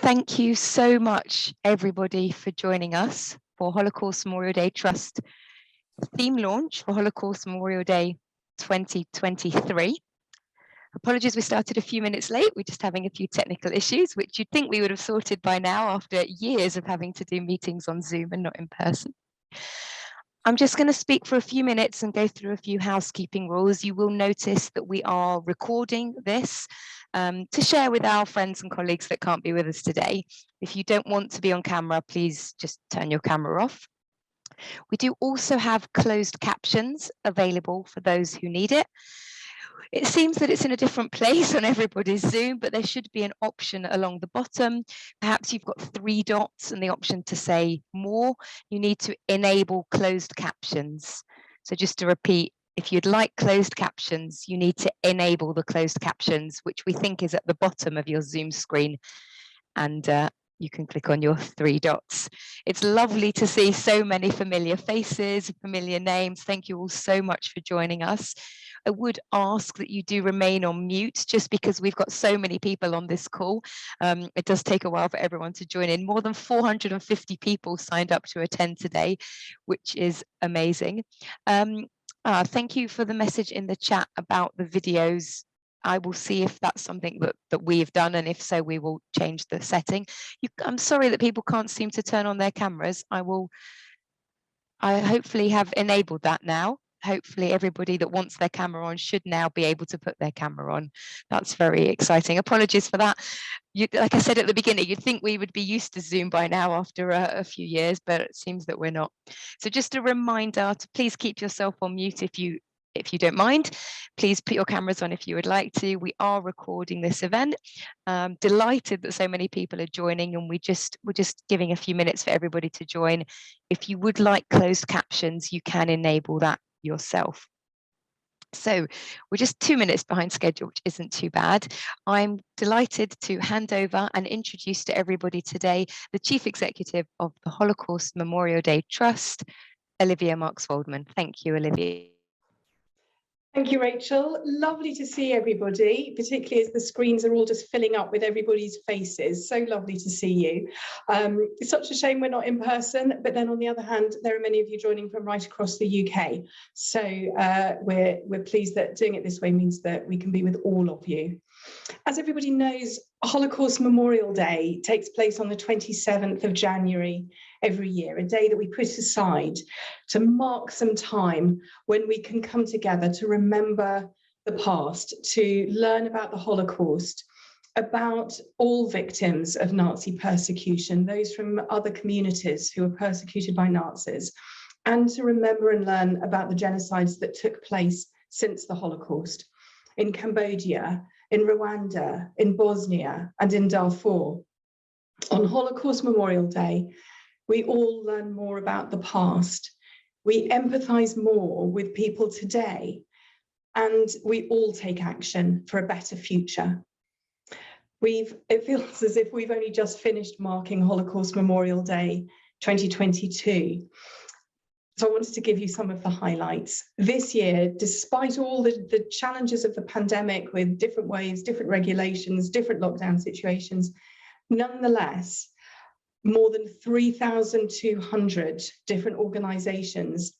Thank you so much, everybody, for joining us for Holocaust Memorial Day Trust theme launch for Holocaust Memorial Day 2023. Apologies, we started a few minutes late. We're just having a few technical issues, which you'd think we would have sorted by now after years of having to do meetings on Zoom and not in person. I'm just going to speak for a few minutes and go through a few housekeeping rules. You will notice that we are recording this to share with our friends and colleagues that can't be with us today. If you don't want to be on camera, please just turn your camera off. We do also have closed captions available for those who need it. It seems that it's in a different place on everybody's Zoom, but there should be an option along the bottom. Perhaps you've got 3 dots and the option to say more. You need to enable closed captions. So just to repeat, if you'd like closed captions, you need to enable the closed captions, which we think is at the bottom of your Zoom screen. And you can click on your 3 dots. It's lovely to see so many familiar faces, familiar names. Thank you all so much for joining us. I would ask that you do remain on mute just because we've got so many people on this call. It does take a while for everyone to join in. More than 450 people signed up to attend today, which is amazing. Thank you for the message in the chat about the videos. I will see if that's something that we've done, and if so, we will change the setting. I'm sorry that people can't seem to turn on their cameras. I hopefully have enabled that now. Hopefully everybody that wants their camera on should now be able to put their camera on. That's very exciting. Apologies for that. Like I said at the beginning, you'd think we would be used to Zoom by now after a few years, but it seems that we're not. So just a reminder to please keep yourself on mute if you don't mind. Please put your cameras on if you would like to. We are recording this event. Delighted that so many people are joining, and we're just giving a few minutes for everybody to join. If you would like closed captions, you can enable that yourself. So we're just 2 minutes behind schedule, which isn't too bad. I'm delighted to hand over and introduce to everybody today the Chief Executive of the Holocaust Memorial Day Trust, Olivia Marks-Waldman. Thank you, Olivia. Thank you, Rachel. Lovely to see everybody, particularly as the screens are all just filling up with everybody's faces. So lovely to see you. It's such a shame we're not in person, but then on the other hand, there are many of you joining from right across the UK. So we're pleased that doing it this way means that we can be with all of you. As everybody knows, Holocaust Memorial Day takes place on the 27th of January every year, a day that we put aside to mark some time when we can come together to remember the past, to learn about the Holocaust, about all victims of Nazi persecution, those from other communities who were persecuted by Nazis, and to remember and learn about the genocides that took place since the Holocaust in Cambodia, in Rwanda, in Bosnia, and in Darfur. On Holocaust Memorial Day, we all learn more about the past. We empathize more with people today, and we all take action for a better future. It feels as if we've only just finished marking Holocaust Memorial Day 2022. So I wanted to give you some of the highlights. This year, despite all the challenges of the pandemic with different waves, different regulations, different lockdown situations, nonetheless, more than 3,200 different organisations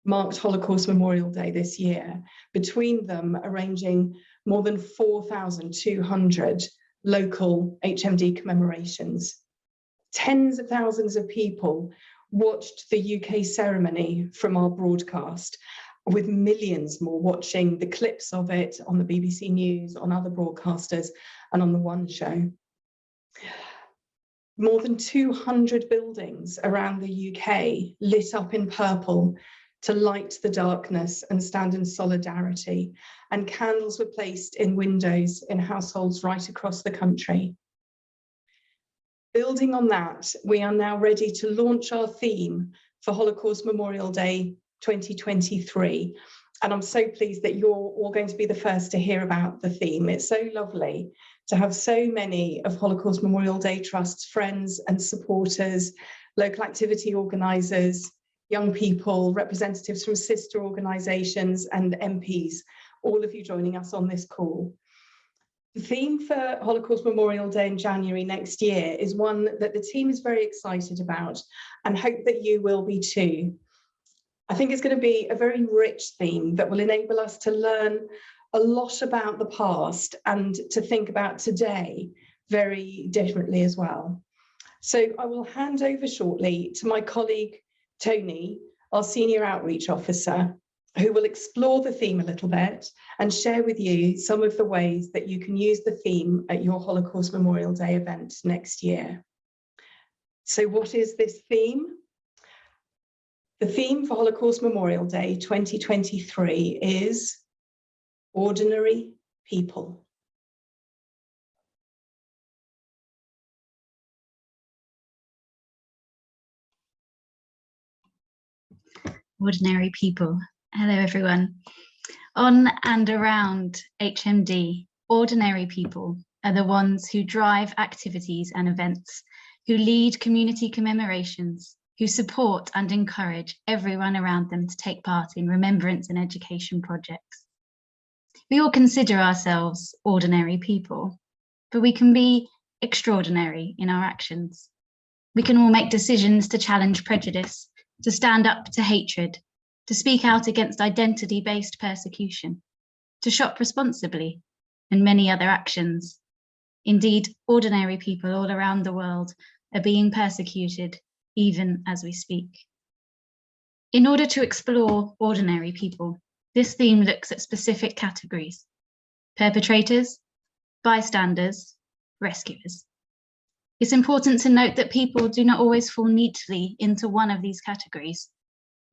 marked Holocaust Memorial Day this year, between them arranging more than 4,200 local HMD commemorations. Tens of thousands of people watched the UK ceremony from our broadcast, with millions more watching the clips of it on the BBC News, on other broadcasters, and on the One Show. More than 200 buildings around the UK lit up in purple to light the darkness and stand in solidarity, and candles were placed in windows in households right across the country. Building on that, we are now ready to launch our theme for Holocaust Memorial Day 2023. And I'm so pleased that you're all going to be the first to hear about the theme. It's so lovely to have so many of Holocaust Memorial Day Trust's friends and supporters, local activity organisers, young people, representatives from sister organisations and MPs, all of you joining us on this call. The theme for Holocaust Memorial Day in January next year is one that the team is very excited about and hope that you will be too. I think it's going to be a very rich theme that will enable us to learn a lot about the past and to think about today very differently as well. So I will hand over shortly to my colleague, Tony, our Senior Outreach Officer, who will explore the theme a little bit and share with you some of the ways that you can use the theme at your Holocaust Memorial Day event next year. So what is this theme? The theme for Holocaust Memorial Day 2023 is Ordinary People. Ordinary people. Hello, everyone. On and around HMD, ordinary people are the ones who drive activities and events, who lead community commemorations, who support and encourage everyone around them to take part in remembrance and education projects. We all consider ourselves ordinary people, but we can be extraordinary in our actions. We can all make decisions to challenge prejudice, to stand up to hatred, to speak out against identity-based persecution, to shop responsibly, and many other actions. Indeed, ordinary people all around the world are being persecuted, even as we speak. In order to explore ordinary people, this theme looks at specific categories: perpetrators, bystanders, rescuers. It's important to note that people do not always fall neatly into one of these categories,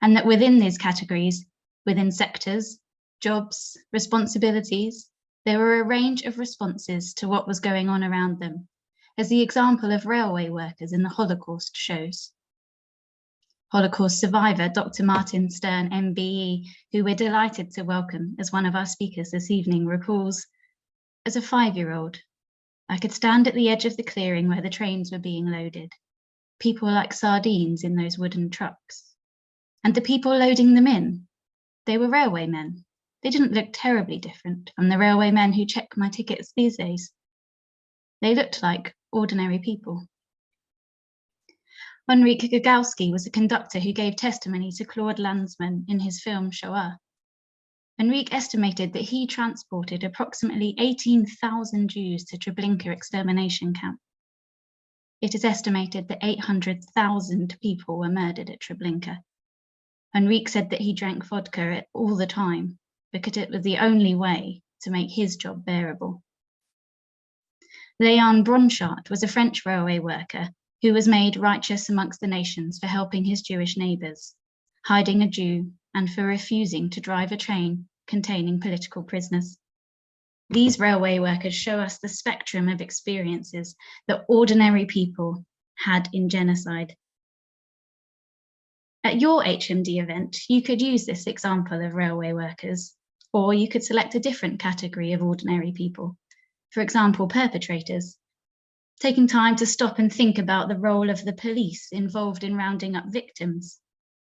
and that within these categories, within sectors, jobs, responsibilities, there were a range of responses to what was going on around them, as the example of railway workers in the Holocaust shows. Holocaust survivor Dr. Martin Stern, MBE, who we're delighted to welcome as one of our speakers this evening, recalls, "As a 5-year-old, I could stand at the edge of the clearing where the trains were being loaded. People were like sardines in those wooden trucks. And the people loading them in, they were railway men. They didn't look terribly different from the railway men who check my tickets these days. They looked like ordinary people." Henryk Gagowski was a conductor who gave testimony to Claude Lanzmann in his film Shoah. Henryk estimated that he transported approximately 18,000 Jews to Treblinka extermination camp. It is estimated that 800,000 people were murdered at Treblinka. Henryk said that he drank vodka all the time because it was the only way to make his job bearable. Léon Bronchart was a French railway worker who was made righteous amongst the nations for helping his Jewish neighbours, hiding a Jew, and for refusing to drive a train containing political prisoners. These railway workers show us the spectrum of experiences that ordinary people had in genocide. At your HMD event, you could use this example of railway workers, or you could select a different category of ordinary people. For example, perpetrators, taking time to stop and think about the role of the police involved in rounding up victims,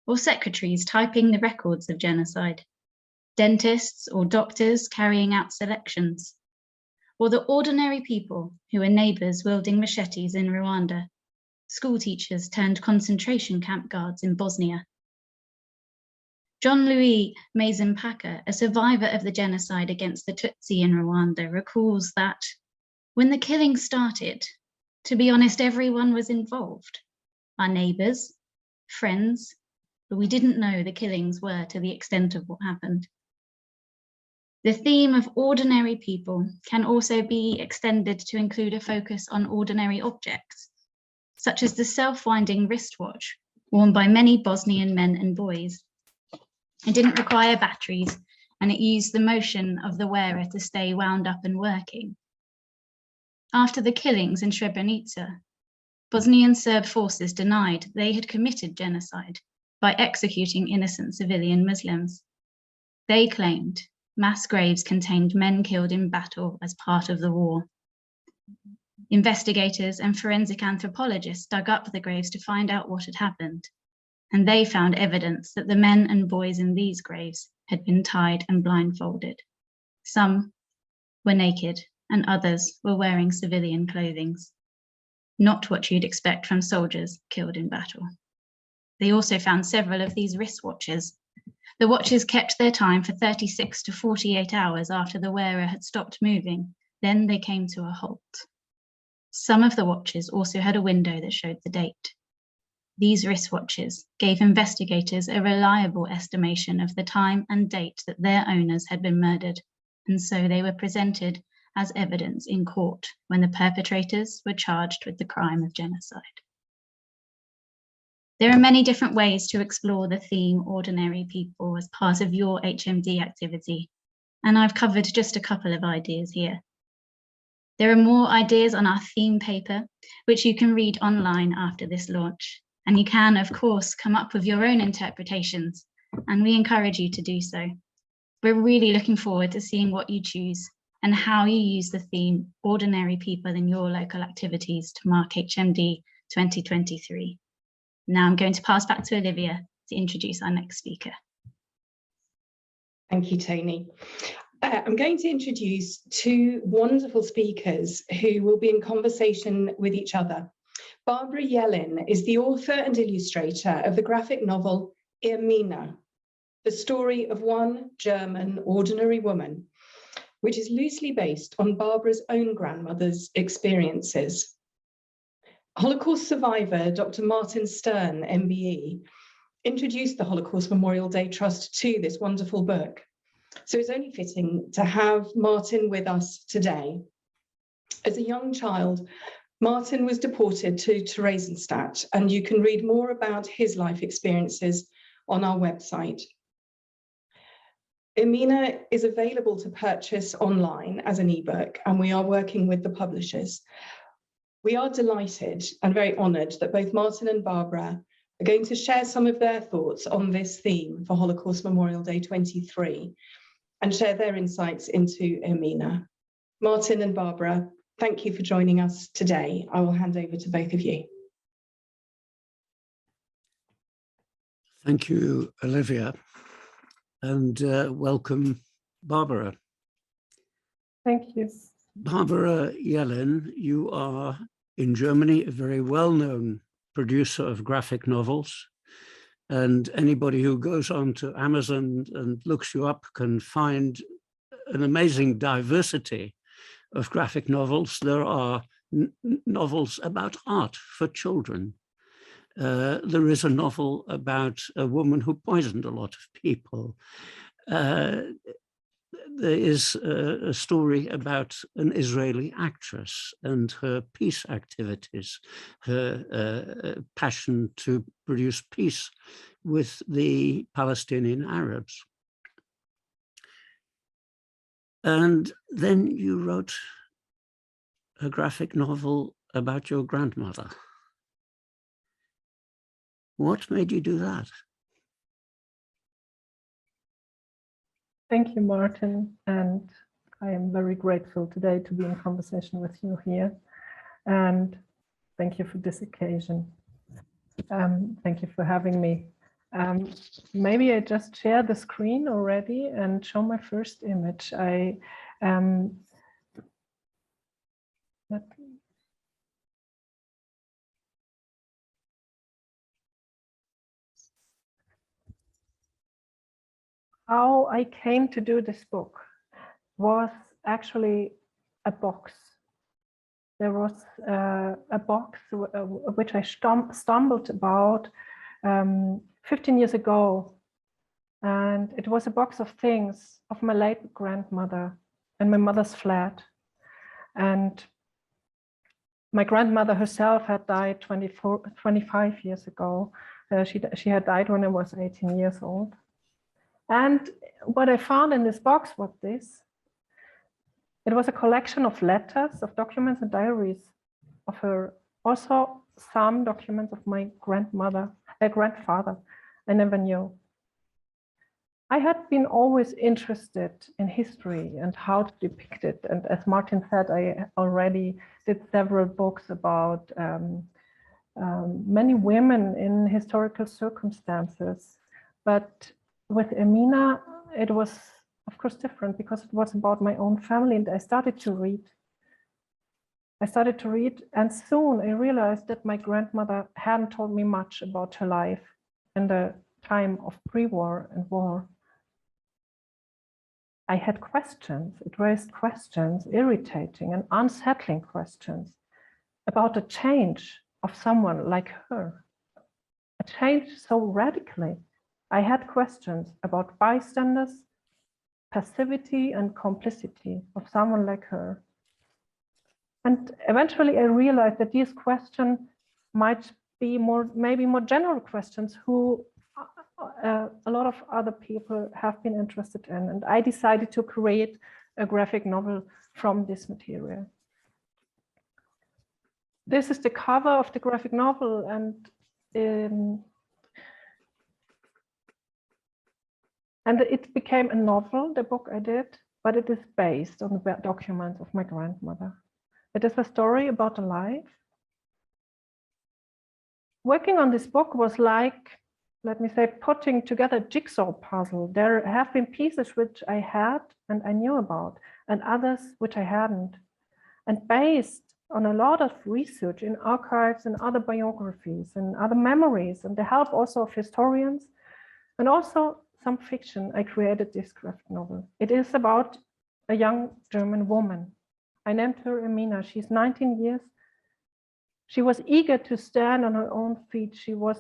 or secretaries typing the records of genocide, dentists or doctors carrying out selections, or the ordinary people who were neighbours wielding machetes in Rwanda, school teachers turned concentration camp guards in Bosnia. John-Louis Mazimpaka, a survivor of the genocide against the Tutsi in Rwanda, recalls that when the killing started, to be honest, everyone was involved. Our neighbours, friends, but we didn't know the killings were to the extent of what happened. The theme of ordinary people can also be extended to include a focus on ordinary objects, such as the self-winding wristwatch worn by many Bosnian men and boys. It didn't require batteries, and it used the motion of the wearer to stay wound up and working. After the killings in Srebrenica, Bosnian Serb forces denied they had committed genocide by executing innocent civilian Muslims. They claimed mass graves contained men killed in battle as part of the war. Investigators and forensic anthropologists dug up the graves to find out what had happened, and they found evidence that the men and boys in these graves had been tied and blindfolded. Some were naked and others were wearing civilian clothing, not what you'd expect from soldiers killed in battle. They also found several of these wristwatches. The watches kept their time for 36 to 48 hours after the wearer had stopped moving. Then they came to a halt. Some of the watches also had a window that showed the date. These wristwatches gave investigators a reliable estimation of the time and date that their owners had been murdered, and so they were presented as evidence in court when the perpetrators were charged with the crime of genocide. There are many different ways to explore the theme ordinary people as part of your HMD activity, and I've covered just a couple of ideas here. There are more ideas on our theme paper, which you can read online after this launch, and you can, of course, come up with your own interpretations, and we encourage you to do so. We're really looking forward to seeing what you choose and how you use the theme ordinary people in your local activities to mark HMD 2023. Now I'm going to pass back to Olivia to introduce our next speaker. Thank you, Tony. I'm going to introduce two wonderful speakers who will be in conversation with each other. Barbara Yellen is the author and illustrator of the graphic novel Ermina, the story of one German ordinary woman, which is loosely based on Barbara's own grandmother's experiences. Holocaust survivor Dr. Martin Stern, MBE, introduced the Holocaust Memorial Day Trust to this wonderful book. So it's only fitting to have Martin with us today. As a young child, Martin was deported to Theresienstadt, and you can read more about his life experiences on our website. Ermina is available to purchase online as an ebook, and we are working with the publishers. We are delighted and very honoured that both Martin and Barbara are going to share some of their thoughts on this theme for Holocaust Memorial Day 23 and share their insights into Ermina. Martin and Barbara, thank you for joining us today. I will hand over to both of you. Thank you, Olivia, and welcome, Barbara. Thank you. Barbara Yellen, you are in Germany a very well-known producer of graphic novels, and anybody who goes on to Amazon and looks you up can find an amazing diversity of graphic novels. There are novels about art for children. There is a novel about a woman who poisoned a lot of people. There is a story about an Israeli actress and her peace activities, her passion to produce peace with the Palestinian Arabs. And then you wrote a graphic novel about your grandmother. What made you do that? Thank you, Martin. And I am very grateful today to be in conversation with you here. And thank you for this occasion. Thank you for having me. Maybe I just share the screen already and show my first image. How I came to do this book was actually a box. There was a box which I stumbled about 15 years ago. And it was a box of things of my late grandmother and my mother's flat. And my grandmother herself had died 25 years ago. She had died when I was 18 years old. And what I found in this box was this. It was a collection of letters, of documents and diaries of her. Also some documents of my grandfather I never knew. I had been always interested in history and how to depict it. And as Martin said, I already did several books about many women in historical circumstances. But with Ermina, it was, of course, different because it was about my own family. And I started to read I started to read, and soon I realized that my grandmother hadn't told me much about her life in the time of pre-war and war. I had questions. It raised questions, irritating and unsettling questions about a change of someone like her. A change so radically. I had questions about bystanders, passivity and complicity of someone like her. And eventually I realized that these questions might be maybe more general questions who a lot of other people have been interested in. And I decided to create a graphic novel from this material. This is the cover of the graphic novel, and it became a novel, the book I did, but it is based on the documents of my grandmother. It is a story about a life. Working on this book was like, let me say, putting together a jigsaw puzzle. There have been pieces which I had and I knew about, and others which I hadn't. And based on a lot of research in archives and other biographies and other memories, and the help also of historians, and also some fiction, I created this graphic novel. It is about a young German woman. I named her Emina. She's 19 years. She was eager to stand on her own feet. She was,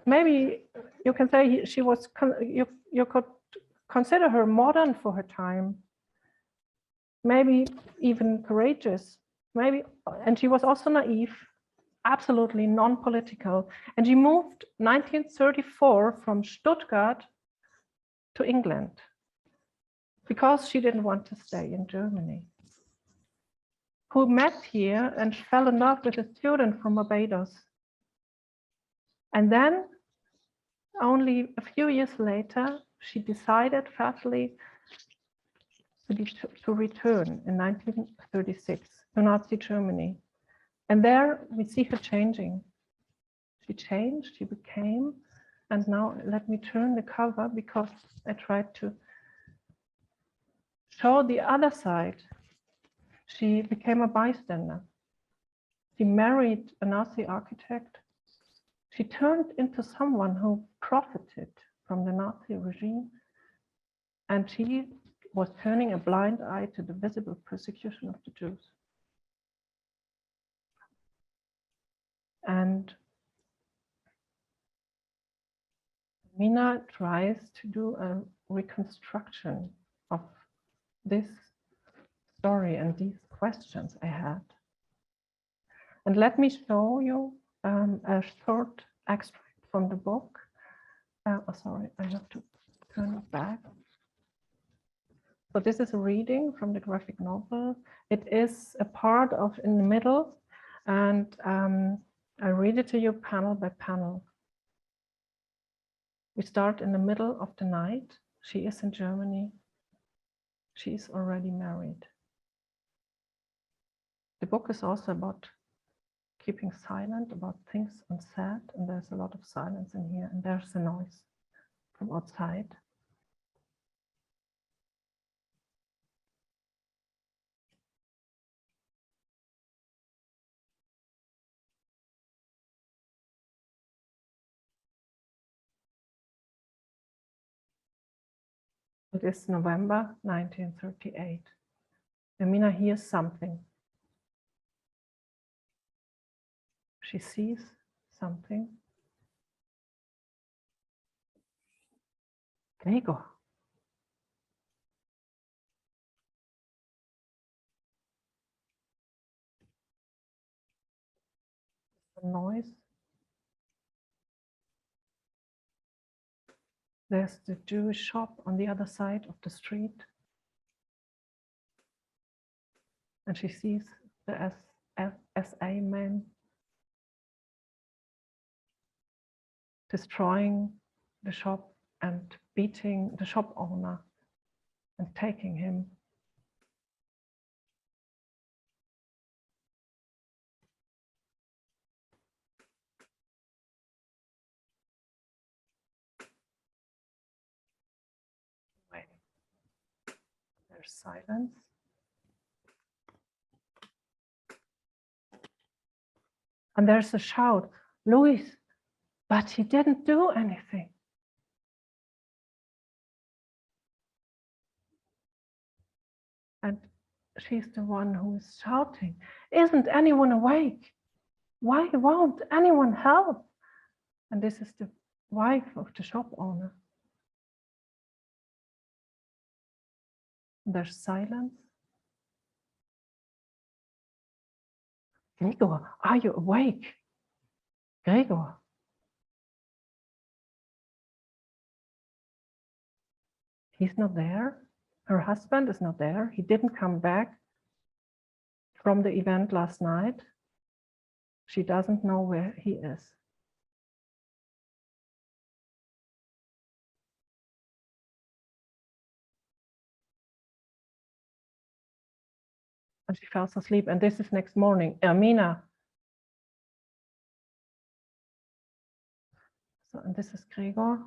maybe you can say she was, you could consider her modern for her time, maybe even courageous, maybe, and she was also naive, absolutely non-political. And she moved 1934 from Stuttgart to England because she didn't want to stay in Germany. Who met here and fell in love with a student from Barbados. And then, only a few years later, she decided fatally to return in 1936 to Nazi Germany. And there we see her changing. She changed, she became, and now let me turn the cover because I tried to show the other side. She became a bystander. She married a Nazi architect. She turned into someone who profited from the Nazi regime, and she was turning a blind eye to the visible persecution of the Jews. And Mina tries to do a reconstruction of this story and these questions I had. And let me show you a short extract from the book. Sorry, I have to turn it back. So this is a reading from the graphic novel. It is a part of in the middle, and I read it to you panel by panel. We start in the middle of the night. She is in Germany. She is already married. The book is also about keeping silent, about things unsaid, and there's a lot of silence in here, and there's a noise from outside. It is November 1938. Emina hears something. She sees something. Gregor. The noise. There's the Jewish shop on the other side of the street. And she sees the SA men destroying the shop and beating the shop owner and taking him. There's silence. And there's a shout, Louis, but he didn't do anything. And she's the one who is shouting, isn't anyone awake? Why won't anyone help? And this is the wife of the shop owner. There's silence. Gregor, are you awake? Gregor. He's not there. Her husband is not there. He didn't come back from the event last night. She doesn't know where he is. And she falls asleep. And this is next morning. Ermina. So, and this is Gregor.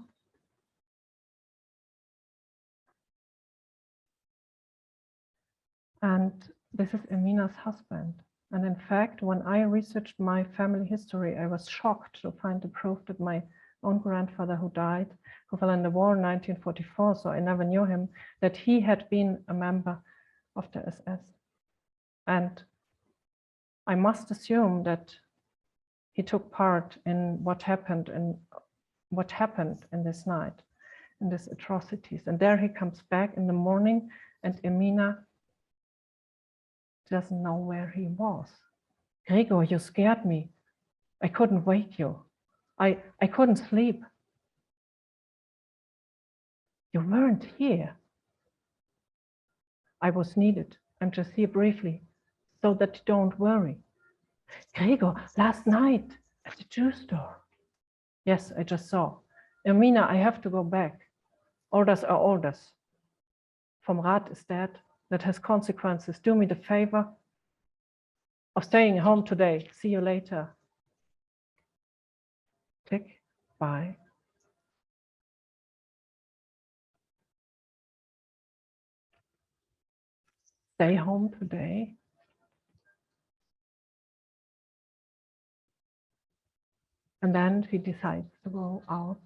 And this is Ermina's husband. And in fact, when I researched my family history, I was shocked to find the proof that my own grandfather who died, who fell in the war in 1944, so I never knew him, that he had been a member of the SS. And I must assume that he took part in what happened in this night, in these atrocities. And there he comes back in the morning, and Ermina doesn't know where he was. Gregor, you scared me. I couldn't wake you. I couldn't sleep. You weren't here. I was needed. I'm just here briefly, so that you don't worry. Gregor, last night at the Jew store. Yes, I just saw. Ermina, I have to go back. Orders are orders. Vom Rat is dead. That has consequences. Do me the favor of staying home today. See you later. Click. Bye. Stay home today. And then he decides to go out.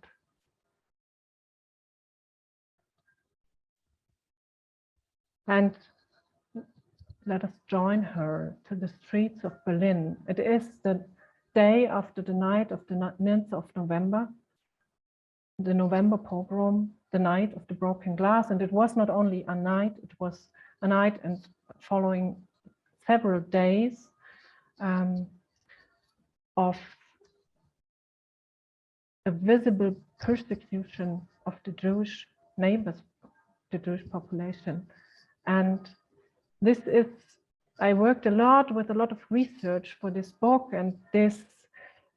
And let us join her to the streets of Berlin. It is the day after the night of the 9th of November, the November pogrom, the night of the broken glass. And it was not only a night, it was a night and following several days of a visible persecution of the Jewish neighbors, the Jewish population. And this is, I worked a lot with a lot of research for this book, and this,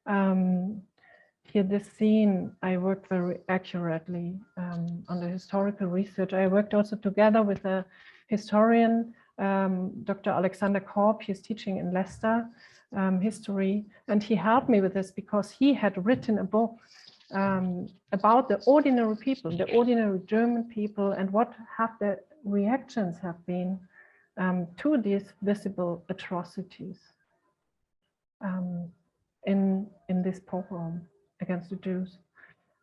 here this scene, I worked very accurately on the historical research. I worked also together with a historian, Dr. Alexander Korb. He's teaching in Leicester history, and he helped me with this because he had written a book about the ordinary people, the ordinary German people, and what have the reactions have been to these visible atrocities in this pogrom against the Jews.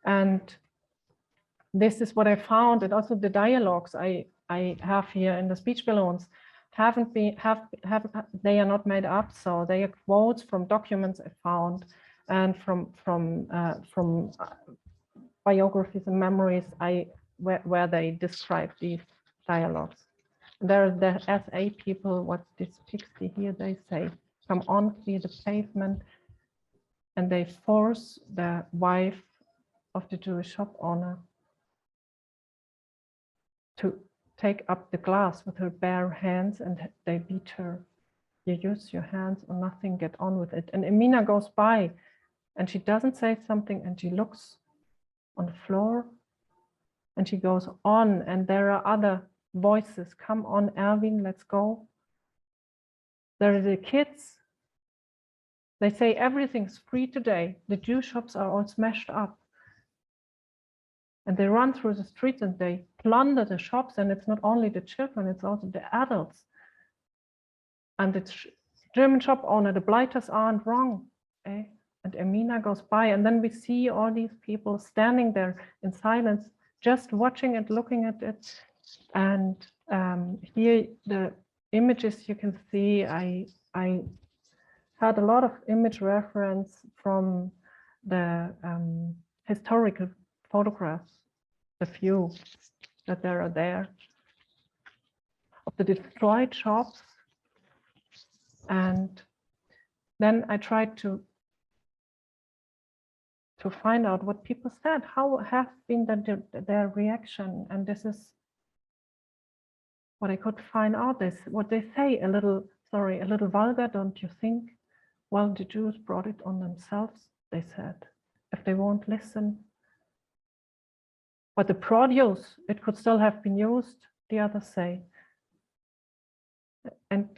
And this is what I found, and also the dialogues I have here in the speech balloons they are not made up, so they are quotes from documents I found and from biographies and memories where they describe these dialogues. There are the SA people, what this pixie here, they say, come on, clear the pavement, and they force the wife of the Jewish shop owner to take up the glass with her bare hands, and they beat her. You use your hands or nothing, get on with it. And Ermina goes by and she doesn't say something, and she looks on the floor and she goes on, and there are other voices. Come on, Erwin, let's go. There are the kids. They say everything's free today. The Jew shops are all smashed up. And they run through the streets and they plunder the shops, and it's not only the children, it's also the adults. And the German shop owner, the blighters aren't wrong. eh? And Emina goes by, and then we see all these people standing there in silence, just watching it, looking at it. And here the images you can see, I had a lot of image reference from the historical photographs, the few that there are there, of the destroyed shops. And then I tried to find out what people said, how have been their reaction. And this is what I could find out, this what they say, a little vulgar, don't you think? Well, the Jews brought it on themselves, they said, if they won't listen. But the produce, it could still have been used, the others say. And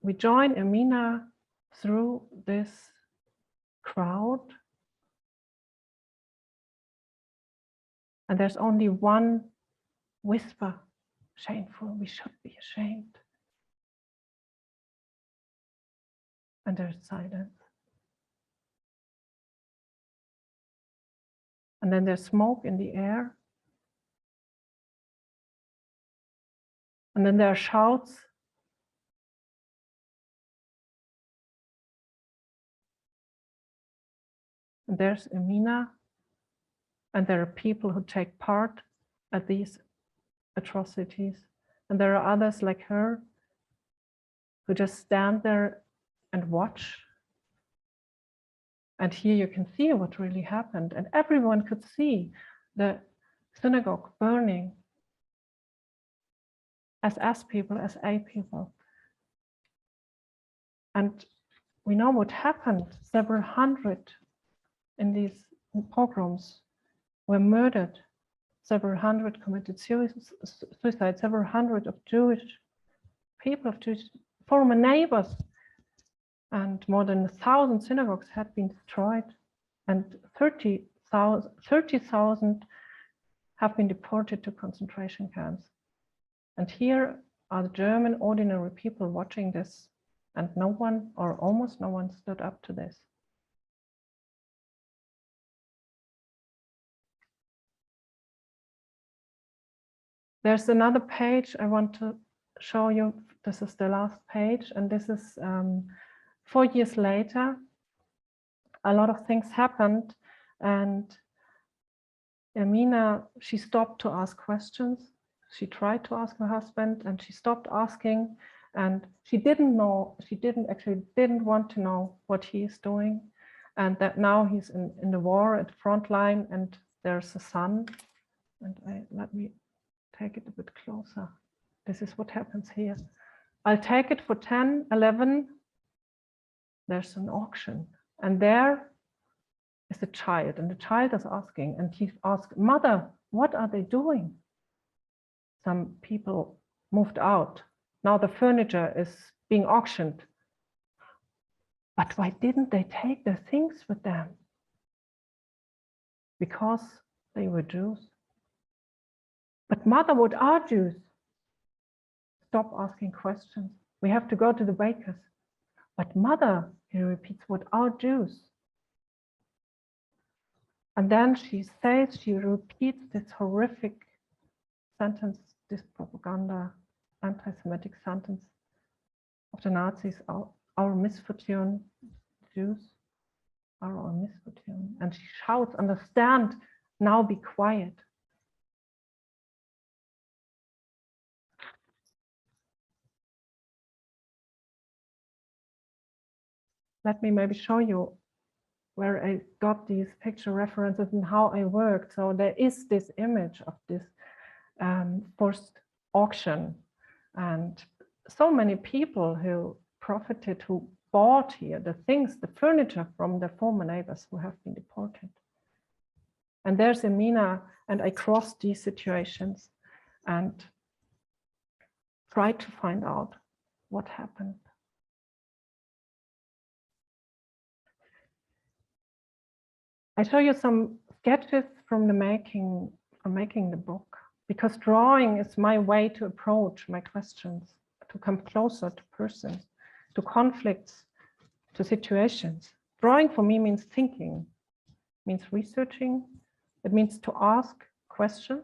we join Emina through this crowd. And there's only one whisper, shameful, we should be ashamed. And there's silence. And then there's smoke in the air. And then there are shouts. And there's Emina. And there are people who take part at these atrocities. And there are others like her who just stand there and watch. And here you can see what really happened. And everyone could see the synagogue burning as S people, as A people. And we know what happened. Several hundred in these pogroms were murdered. Several hundred committed suicide. Several hundred of Jewish people, of Jewish former neighbors. And more than 1,000 synagogues had been destroyed. And 30,000 have been deported to concentration camps. And here are the German ordinary people watching this. And no one, or almost no one, stood up to this. There's another page I want to show you. This is the last page, and this is 4 years later. A lot of things happened, and Emina, she stopped to ask questions. She tried to ask her husband, and she stopped asking, and she didn't want to know what he is doing, and that now he's in the war at the front line, and there's a son. And let me take it a bit closer. This is what happens here. I'll take it for 10, 11. There's an auction, and there is a child, and the child is asking, and he asks, "Mother, what are they doing?" Some people moved out. Now the furniture is being auctioned. But why didn't they take their things with them? Because they were Jews. But mother, what are Jews? Stop asking questions. We have to go to the bakers. But mother, he repeats, what are Jews? And then she says, she repeats this horrific sentence, this propaganda, anti-Semitic sentence of the Nazis, our misfortune, Jews are our misfortune. And she shouts, understand, now be quiet. Let me maybe show you where I got these picture references and how I worked. So there is this image of this forced auction, and so many people who profited, who bought here the things, the furniture from the former neighbors who have been deported. And there's Emina, and I crossed these situations and tried to find out what happened. I show you some sketches from making the book, because drawing is my way to approach my questions, to come closer to persons, to conflicts, to situations. drawing for me means thinking, means researching. It means to ask questions.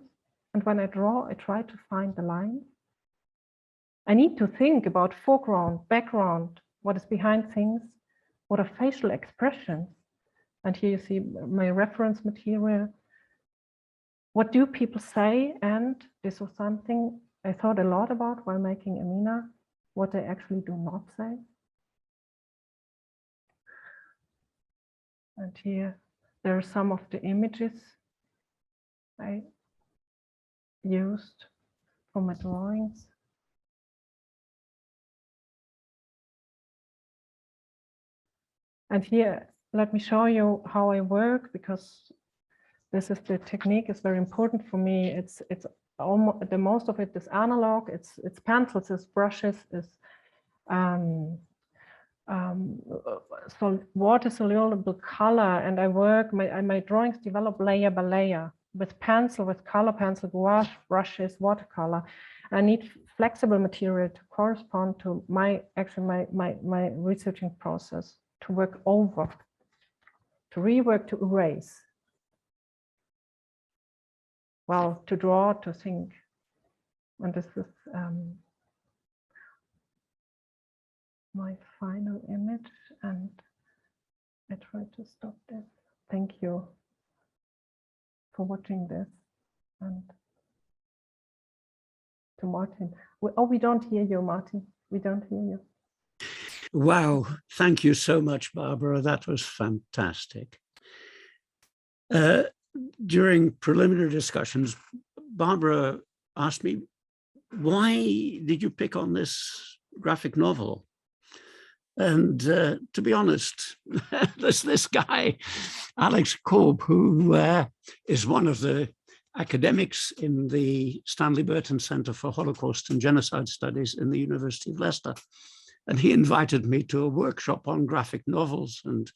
And when I draw, I try to find the line. I need to think about foreground, background, what is behind things, what are facial expressions. And here you see my reference material. What do people say? And this was something I thought a lot about while making Amina, what they actually do not say. And here, there are some of the images I used for my drawings. And here, let me show you how I work, because this is the technique is very important for me. It's almost the most of it is analog. It's pencils, it's brushes, it's so water soluble color, and I work my drawings develop layer by layer with pencil, with color pencil, gouache, brushes, watercolor. I need flexible material to correspond to my researching process, to work over, to rework, to erase. Well, to draw, to think. And this is my final image, and I try to stop this. Thank you for watching this, and to Martin. We don't hear you, Martin. We don't hear you. Wow, thank you so much, Barbara. That was fantastic. During preliminary discussions, Barbara asked me, why did you pick on this graphic novel? And to be honest, there's this guy, Alex Korb, who is one of the academics in the Stanley Burton Center for Holocaust and Genocide Studies in the University of Leicester. And he invited me to a workshop on graphic novels. And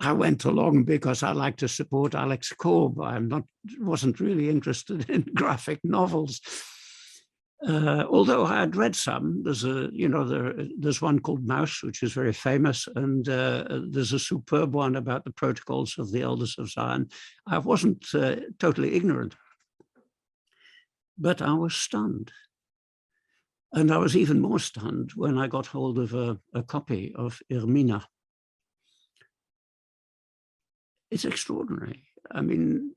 I went along because I like to support Alex Korb. Wasn't really interested in graphic novels. Although I had read some, there's one called Mouse, which is very famous, and there's a superb one about the protocols of the Elders of Zion. I wasn't totally ignorant, but I was stunned. And I was even more stunned when I got hold of a copy of Ermina. It's extraordinary. I mean,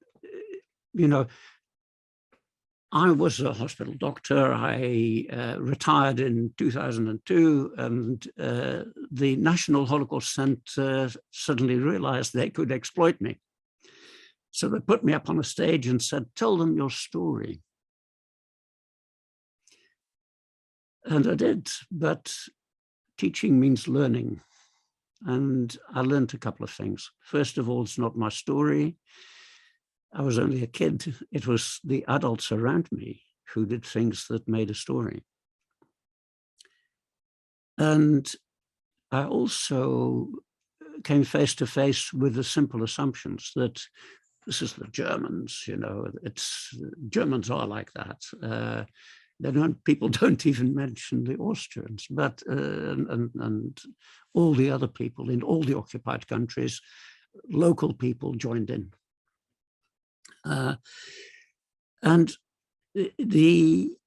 I was a hospital doctor. I retired in 2002, and the National Holocaust Center suddenly realized they could exploit me. So they put me up on a stage and said, tell them your story. And I did, but teaching means learning. And I learned a couple of things. First of all, it's not my story. I was only a kid. It was the adults around me who did things that made a story. And I also came face to face with the simple assumptions that this is the Germans, Germans are like that. People don't even mention the Austrians, but and all the other people in all the occupied countries, local people joined in. And the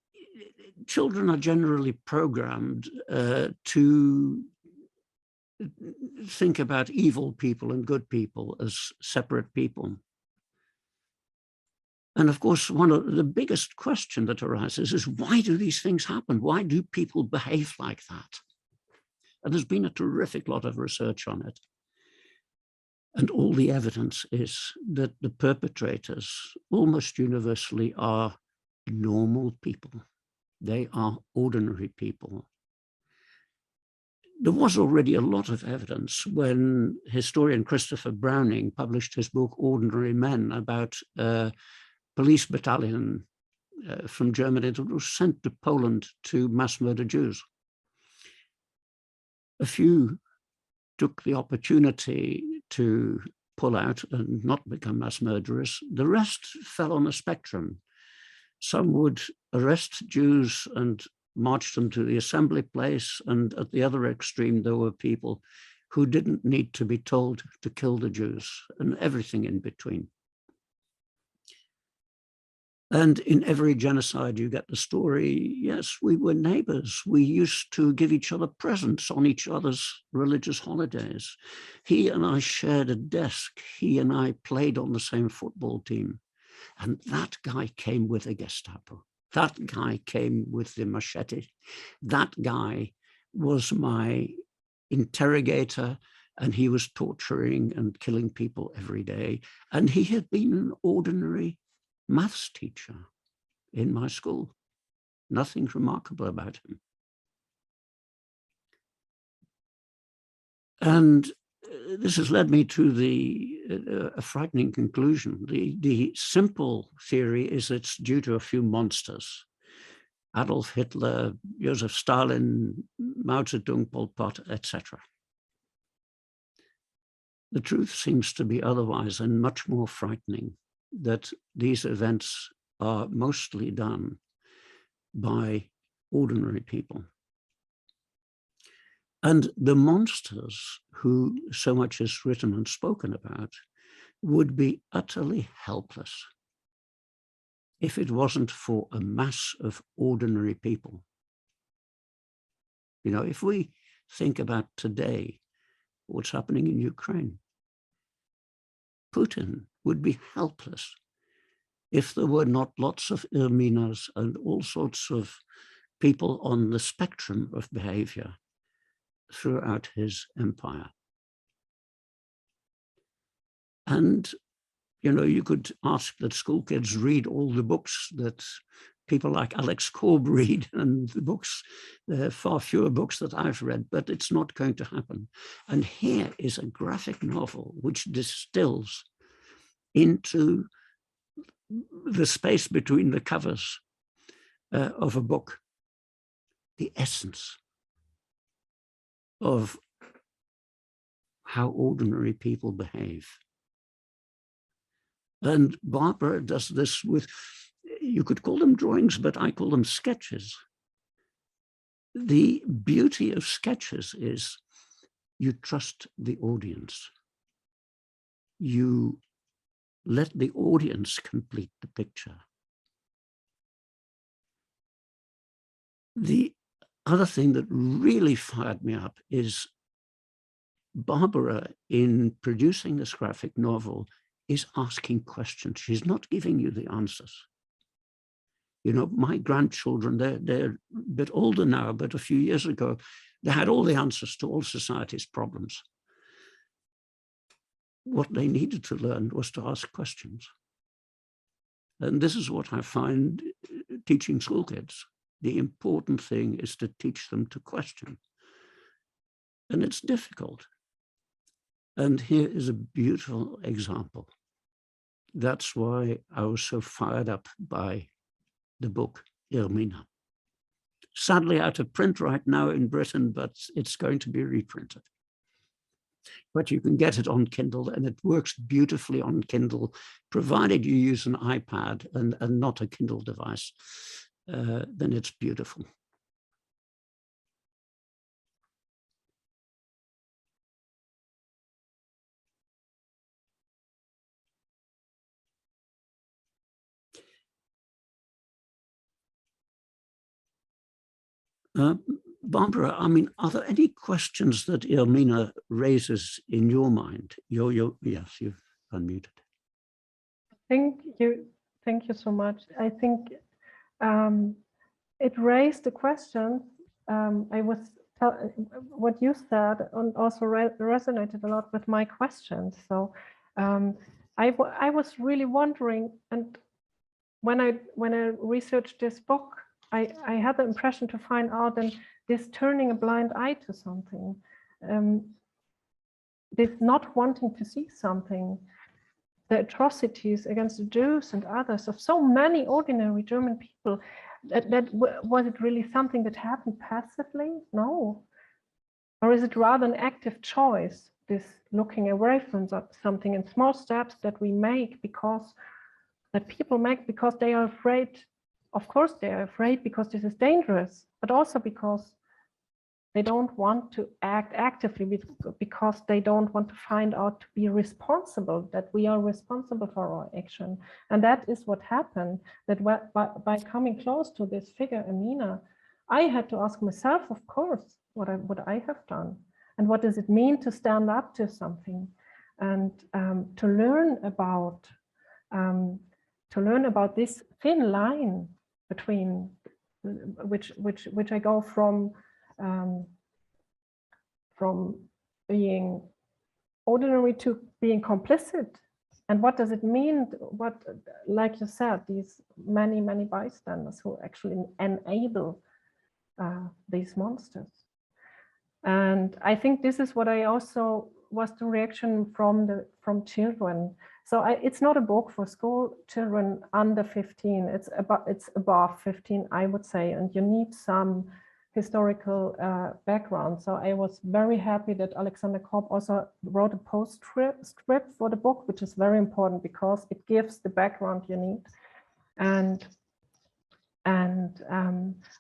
children are generally programmed to think about evil people and good people as separate people. And of course, one of the biggest question that arises is, why do these things happen? Why do people behave like that? And there's been a terrific lot of research on it. And all the evidence is that the perpetrators almost universally are normal people. They are ordinary people. There was already a lot of evidence when historian Christopher Browning published his book, Ordinary Men, about a police battalion from Germany that was sent to Poland to mass murder Jews. A few took the opportunity to pull out and not become mass murderers. The rest fell on a spectrum. Some would arrest Jews and march them to the assembly place, and at the other extreme, there were people who didn't need to be told to kill the Jews, and everything in between. And in every genocide, you get the story, yes, we were neighbors. We used to give each other presents on each other's religious holidays. He and I shared a desk. He and I played on the same football team. And that guy came with a Gestapo. That guy came with the machete. That guy was my interrogator, and he was torturing and killing people every day. And he had been an ordinary maths teacher in my school. Nothing remarkable about him. And this has led me to a frightening conclusion. The simple theory is it's due to a few monsters. Adolf Hitler, Joseph Stalin, Mao Zedong, Pol Pot, etc. The truth seems to be otherwise and much more frightening, that these events are mostly done by ordinary people. And the monsters who so much is written and spoken about would be utterly helpless if it wasn't for a mass of ordinary people. You know, if we think about today, what's happening in Ukraine, Putin would be helpless if there were not lots of Irminas and all sorts of people on the spectrum of behavior throughout his empire. And, you know, you could ask that school kids read all the books that people like Alex Korb read, and the books, there are far fewer books that I've read, but it's not going to happen. And here is a graphic novel which distills into the space between the covers of a book the essence of how ordinary people behave. And Barbara does this with, you could call them drawings, but I call them sketches. The beauty of sketches is you trust the audience. You let the audience complete the picture. The other thing that really fired me up is Barbara, in producing this graphic novel, is asking questions. She's not giving you the answers. You know, my grandchildren, they're a bit older now, but a few years ago, they had all the answers to all society's problems. What they needed to learn was to ask questions. And this is what I find teaching school kids. The important thing is to teach them to question. And it's difficult. And here is a beautiful example. That's why I was so fired up by the book Irmina. Sadly out of print right now in Britain, but it's going to be reprinted. But you can get it on Kindle, and it works beautifully on Kindle, provided you use an iPad and not a Kindle device. Then it's beautiful. Barbara, I mean, are there any questions that Irmina raises in your mind? Yes, you've unmuted. Thank you so much. I think it raised the question. What you said and also resonated a lot with my questions. So I was really wondering, and when I researched this book, I had the impression to find out and this turning a blind eye to something, this not wanting to see something, the atrocities against the Jews and others of so many ordinary German people, was it really something that happened passively? No. Or is it rather an active choice, this looking away from something in small steps that we make that people make because they are afraid. Of course, they are afraid because this is dangerous, but also because They don't want to act actively because they don't want to find out to be responsible, that we are responsible for our action. And that is what happened, that by coming close to this figure, Amina, I had to ask myself, of course, what I have done. And what does it mean to stand up to something? And to learn about this thin line between which I go from being ordinary to being complicit. And what does it mean? What, like you said, these many bystanders who actually enable these monsters. And I think this is what I also was the reaction from children. So it's not a book for school children under 15. It's above 15, I would say, and you need some historical background. So I was very happy that Alexander Korb also wrote a postscript for the book, which is very important because it gives the background you need.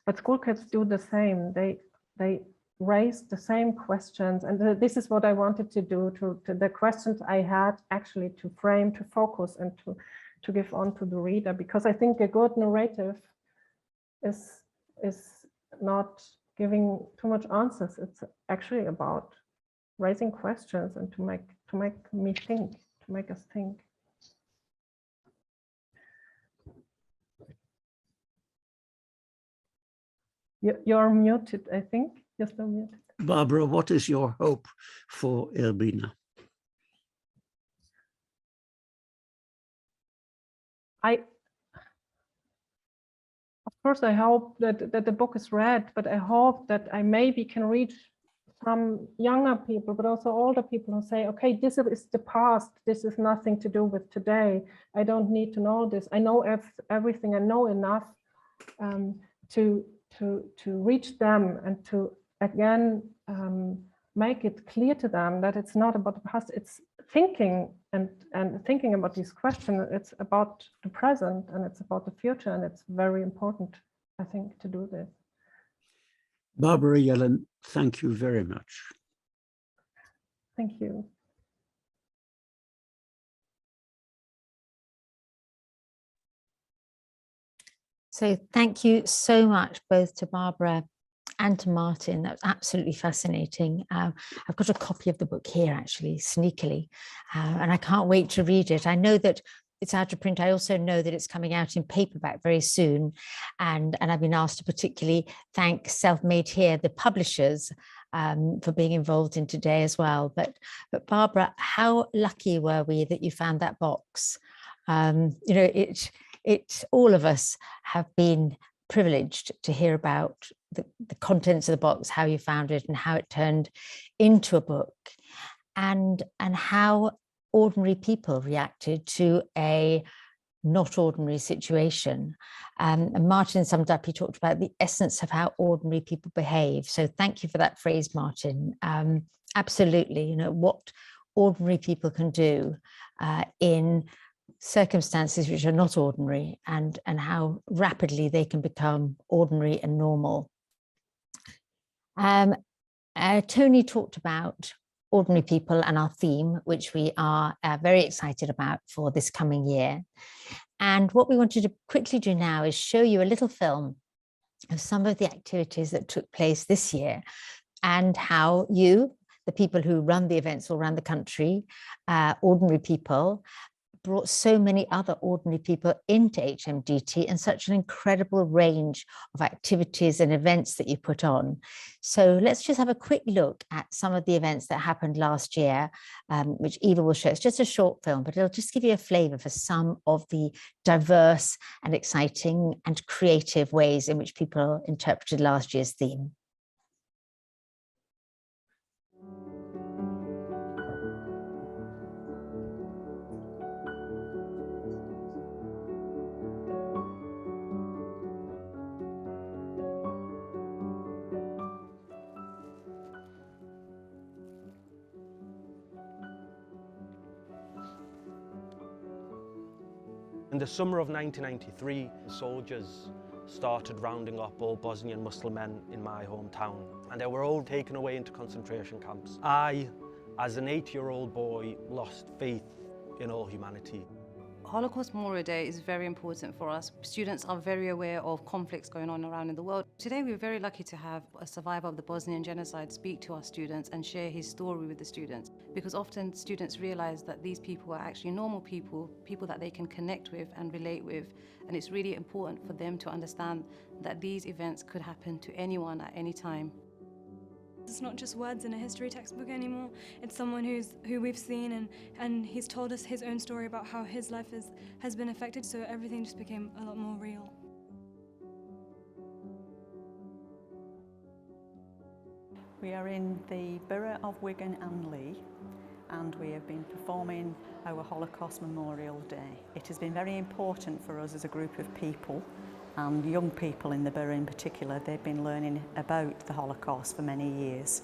But school kids do the same. They raise the same questions, and this is what I wanted to do to the questions I had actually to frame, to focus, and to give on to the reader, because I think a good narrative is not giving too much answers. It's actually about raising questions and to make me think, to make us think. You're muted, I think. You're still muted. Barbara, what is your hope for Erbina? Of course, I hope that the book is read, but I hope that I maybe can reach some younger people, but also older people who say, okay, this is the past. This is nothing to do with today. I don't need to know this. I know everything. I know enough to reach them and to again make it clear to them that it's not about the past. It's thinking and thinking about these questions. It's about the present and it's about the future, and it's very important, I think, to do this. Barbara Yellen, thank you very much. Thank you. So thank you so much both to Barbara and to Martin. That was absolutely fascinating. I've got a copy of the book here, actually, sneakily, and I can't wait to read it. I know that it's out of print. I also know that it's coming out in paperback very soon. And I've been asked to particularly thank Self-Made Here, the publishers, for being involved in today as well. But Barbara, how lucky were we that you found that box? You know, all of us have been privileged to hear about the contents of the box, how you found it and how it turned into a book, and how ordinary people reacted to a not ordinary situation. And Martin summed up, he talked about the essence of how ordinary people behave. So thank you for that phrase, Martin. Absolutely, you know, what ordinary people can do in circumstances which are not ordinary, and how rapidly they can become ordinary and normal. Tony talked about ordinary people and our theme, which we are very excited about for this coming year. And what we wanted to quickly do now is show you a little film of some of the activities that took place this year, and how you, the people who run the events all around the country, ordinary people, brought so many other ordinary people into HMDT, and such an incredible range of activities and events that you put on. So let's just have a quick look at some of the events that happened last year, which Eva will show. It's just a short film, but it'll just give you a flavour for some of the diverse and exciting and creative ways in which people interpreted last year's theme. In the summer of 1993, soldiers started rounding up all Bosnian Muslim men in my hometown, and they were all taken away into concentration camps. I, as an 8-year-old boy, lost faith in all humanity. Holocaust Memorial Day is very important for us. Students are very aware of conflicts going on around in the world. Today we're very lucky to have a survivor of the Bosnian genocide speak to our students and share his story with the students, because often students realize that these people are actually normal people, people that they can connect with and relate with, and it's really important for them to understand that these events could happen to anyone at any time. It's not just words in a history textbook anymore. It's someone who we've seen, and he's told us his own story about how his life has been affected, so everything just became a lot more real. We are in the borough of Wigan and Lee, and we have been performing our Holocaust Memorial Day. It has been very important for us as a group of people, and young people in the borough in particular. They've been learning about the Holocaust for many years.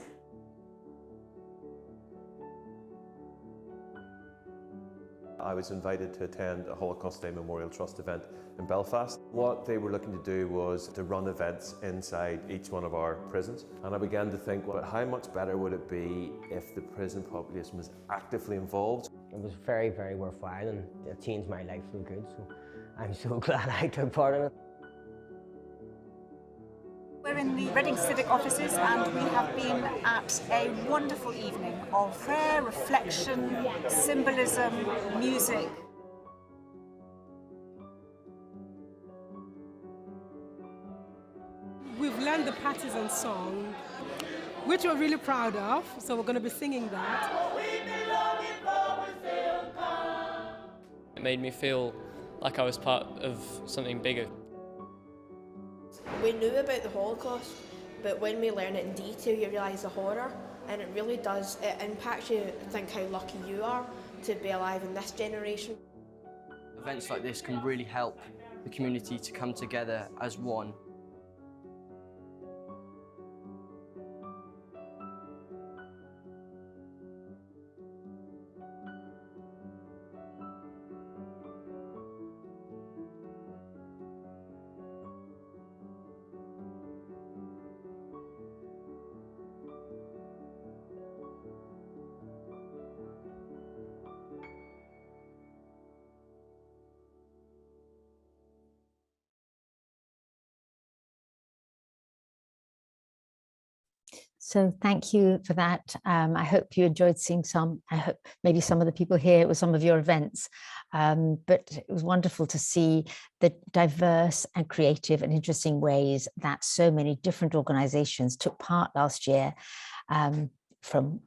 I was invited to attend a Holocaust Day Memorial Trust event in Belfast. What they were looking to do was to run events inside each one of our prisons, and I began to think, well, how much better would it be if the prison population was actively involved? It was very, very worthwhile, and it changed my life for good, so I'm so glad I took part in it. We're in the Reading Civic offices, and we have been at a wonderful evening of prayer, reflection, symbolism, music. We've learned the partisan song, which we're really proud of, so we're going to be singing that. It made me feel like I was part of something bigger. We knew about the Holocaust, but when we learn it in detail, you realise the horror, and it really does, it impacts you to think how lucky you are to be alive in this generation. Events like this can really help the community to come together as one. So thank you for that. I hope you enjoyed seeing some. I hope maybe some of the people here, it was some of your events, but it was wonderful to see the diverse and creative and interesting ways that so many different organizations took part last year, from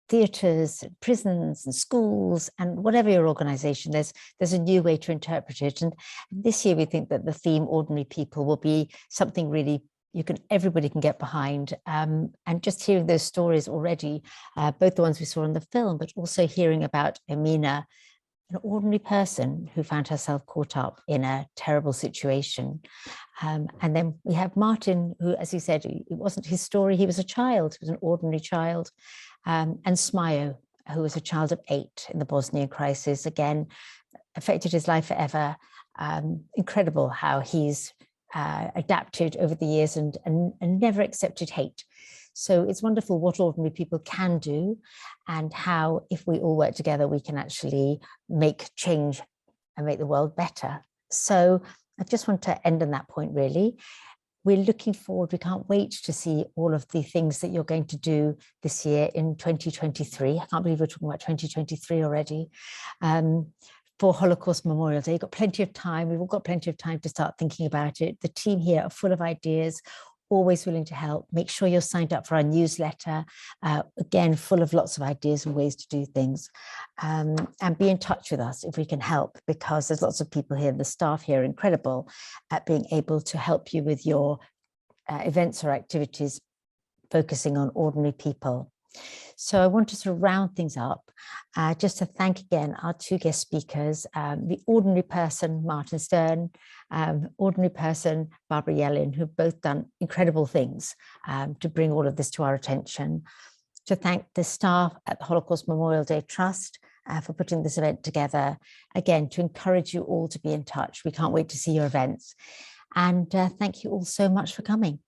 theatres, prisons and schools, and whatever your organization, there's a new way to interpret it. And this year we think that the theme Ordinary People will be something really everybody can get behind, and just hearing those stories already, both the ones we saw in the film, but also hearing about Emina, an ordinary person who found herself caught up in a terrible situation. And then we have Martin, who, as he said, it wasn't his story, he was a child, he was an ordinary child, and Smajo, who was a child of 8 in the Bosnian crisis, again, affected his life forever. Incredible how he's adapted over the years and never accepted hate. So it's wonderful what ordinary people can do, and how if we all work together we can actually make change and make the world better. So I just want to end on that point really. We're looking forward, we can't wait to see all of the things that you're going to do this year in 2023. I can't believe we're talking about 2023 already. For Holocaust Memorial Day, you've got plenty of time. We've all got plenty of time to start thinking about it. The team here are full of ideas, always willing to help. Make sure you're signed up for our newsletter. Again, full of lots of ideas and ways to do things. And be in touch with us if we can help, because there's lots of people here, the staff here are incredible at being able to help you with your events or activities focusing on ordinary people. So I want to sort of round things up, just to thank again our 2 guest speakers, the ordinary person, Martin Stern, ordinary person, Barbara Yellen, who've both done incredible things to bring all of this to our attention. To thank the staff at the Holocaust Memorial Day Trust for putting this event together. Again, to encourage you all to be in touch. We can't wait to see your events. And thank you all so much for coming.